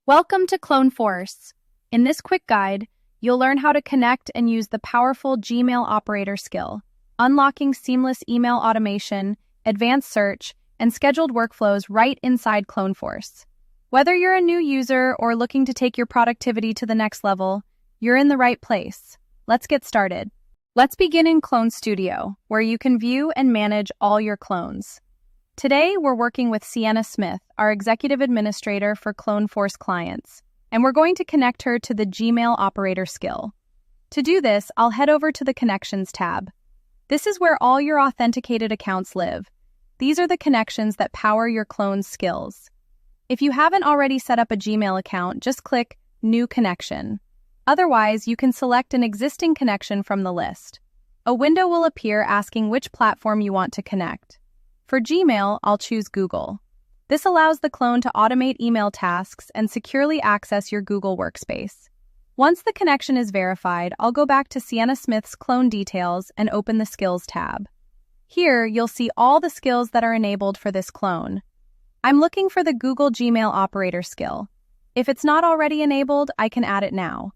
Welcome to Cloneforce. In this quick guide, you'll learn how to connect and use the powerful GmailOperator skill, unlocking seamless email automation, advanced search, and scheduled workflows right inside Cloneforce. Whether you're a new user or looking to take your productivity to the next level, you're in the right place. Let's get started. Let's begin in Clone Studio, where you can view and manage all your clones. Today, we're working with Sienna Smith, our executive administrator for Cloneforce clients, and we're going to connect her to the GmailOperator skill. To do this, I'll head over to the Connections tab. This is where all your authenticated accounts live. These are the connections that power your clone's skills. If you haven't already set up a Gmail account, just click New Connection. Otherwise, you can select an existing connection from the list. A window will appear asking which platform you want to connect. For Gmail, I'll choose Google. This allows the clone to automate email tasks and securely access your Google Workspace. Once the connection is verified, I'll go back to Sienna Smith's clone details and open the Skills tab. Here, you'll see all the skills that are enabled for this clone. I'm looking for the Google GmailOperator skill. If it's not already enabled, I can add it now.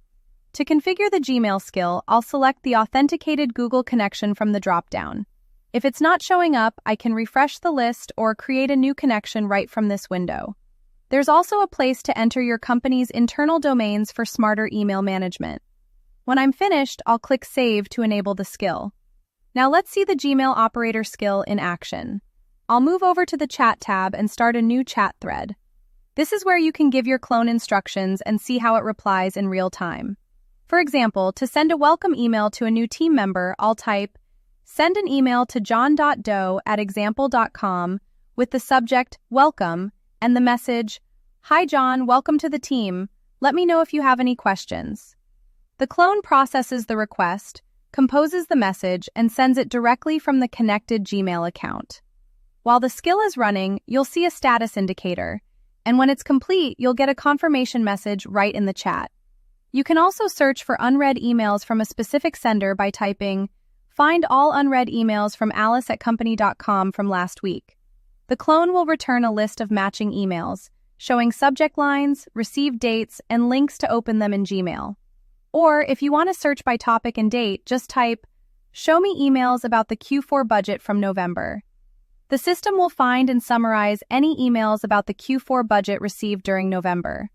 To configure the Gmail skill, I'll select the authenticated Google connection from the dropdown. If it's not showing up, I can refresh the list or create a new connection right from this window. There's also a place to enter your company's internal domains for smarter email management. When I'm finished, I'll click Save to enable the skill. Now let's see the GmailOperator skill in action. I'll move over to the Chat tab and start a new chat thread. This is where you can give your clone instructions and see how it replies in real time. For example, to send a welcome email to a new team member, I'll type, "Send an email to john.doe@example.com with the subject, welcome, and the message, Hi John, welcome to the team. Let me know if you have any questions." The clone processes the request, composes the message, and sends it directly from the connected Gmail account. While the skill is running, you'll see a status indicator, and when it's complete, you'll get a confirmation message right in the chat. You can also search for unread emails from a specific sender by typing, "Find all unread emails from alice@company.com from last week." The clone will return a list of matching emails, showing subject lines, received dates, and links to open them in Gmail. Or, if you want to search by topic and date, just type, "Show me emails about the Q4 budget from November." The system will find and summarize any emails about the Q4 budget received during November.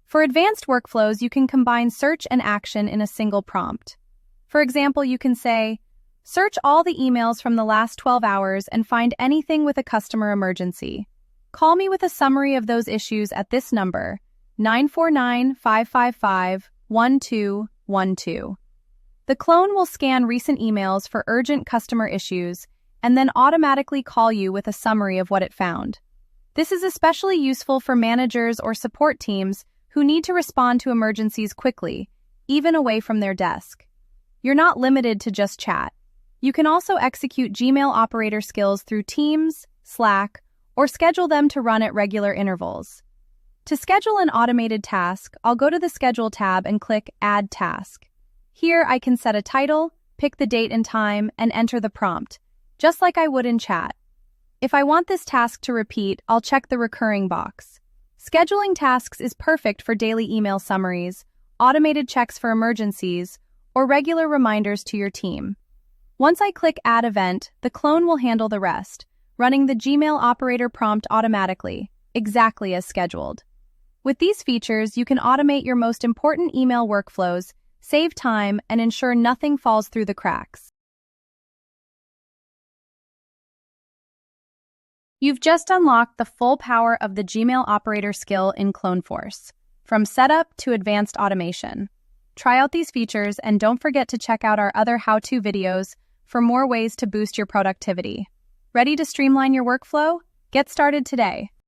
For advanced workflows, you can combine search and action in a single prompt. For example, you can say, "Search all the emails from the last 12 hours and find anything with a customer emergency. Call me with a summary of those issues at this number, 949-555-1212. The clone will scan recent emails for urgent customer issues and then automatically call you with a summary of what it found. This is especially useful for managers or support teams who need to respond to emergencies quickly, even away from their desk. You're not limited to just chat. You can also execute GmailOperator skills through Teams, Slack, or schedule them to run at regular intervals. To schedule an automated task, I'll go to the Schedule tab and click Add Task. Here, I can set a title, pick the date and time, and enter the prompt, just like I would in chat. If I want this task to repeat, I'll check the recurring box. Scheduling tasks is perfect for daily email summaries, automated checks for emergencies, or regular reminders to your team. Once I click Add Event, the clone will handle the rest, running the GmailOperator prompt automatically, exactly as scheduled. With these features, you can automate your most important email workflows, save time, and ensure nothing falls through the cracks. You've just unlocked the full power of the GmailOperator skill in Cloneforce, from setup to advanced automation. Try out these features and don't forget to check out our other how-to videos for more ways to boost your productivity. Ready to streamline your workflow? Get started today.